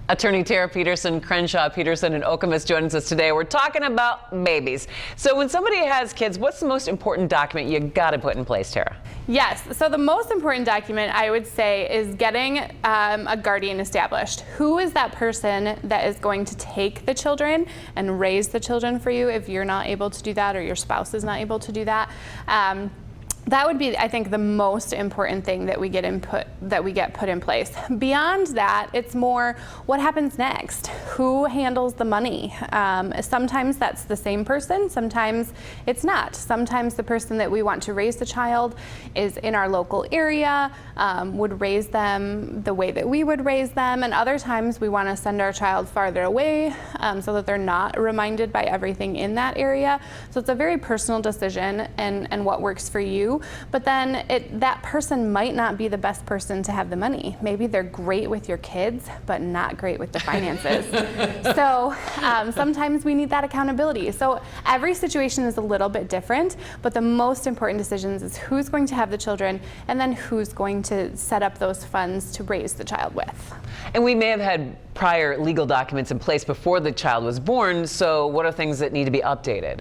Attorney Tara Peterson, Crenshaw Peterson in Okemos joins us today. We're talking about babies. So when somebody has kids, what's the most important document you got to put in place, Tara? Yes, so the most important document I would say is getting a guardian established. Who is that person that is going to take the children and raise the children for you if you're not able to do that or your spouse is not able to do that? That would be, I think, the most important thing that we get put in place. Beyond that, it's more what happens next. Who handles the money? Sometimes that's the same person, sometimes it's not. Sometimes the person that we want to raise the child is in our local area, would raise them the way that we would raise them, and other times we want to send our child farther away so that they're not reminded by everything in that area. So it's a very personal decision and what works for you. But then that person might not be the best person to have the money. Maybe they're great with your kids, but not great with the finances. So sometimes we need that accountability. So every situation is a little bit different, but the most important decisions is who's going to have the children and then who's going to set up those funds to raise the child with. And we may have had prior legal documents in place before the child was born, so what are things that need to be updated?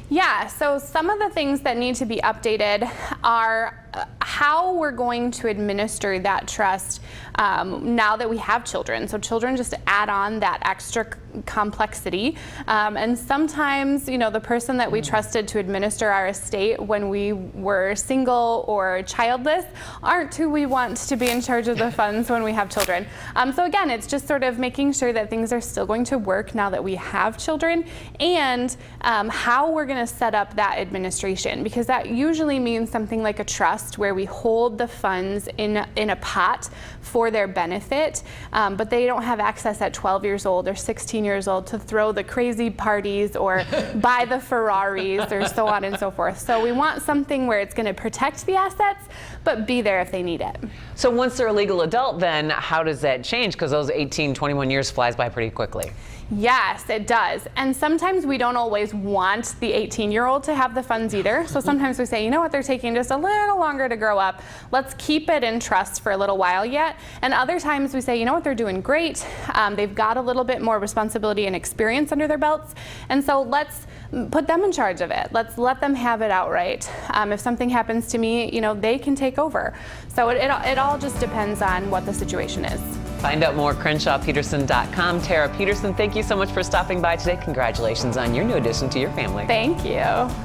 Yeah, so some of the things that need to be updated are how we're going to administer that trust now that we have children. So children just add on that extra complexity. And sometimes, you know, the person that we trusted to administer our estate when we were single or childless aren't who we want to be in charge of the funds when we have children. So again, it's just sort of making sure that things are still going to work now that we have children, and how we're going to set up that administration, because that usually means something like a trust where we hold the funds in a pot for their benefit, but they don't have access at 12 years old or 16 years old to throw the crazy parties or buy the Ferraris or so on and so forth. So we want something where it's going to protect the assets, but be there if they need it. So once they're a legal adult, then how does that change? Because those 18, 21 years flies by pretty quickly. Yes, it does. And sometimes we don't always want the 18-year-old to have the funds either. So sometimes we say, you know what, they're taking just a little longer to grow up. Let's keep it in trust for a little while yet. And other times we say, you know what, they're doing great. They've got a little bit more responsibility and experience under their belts. And so let's put them in charge of it. Let's let them have it outright. If something happens to me, you know, they can take over. So it all just depends on what the situation is. Find out more, CrenshawPeterson.com. Tara Peterson, thank you so much for stopping by today. Congratulations on your new addition to your family. Thank you.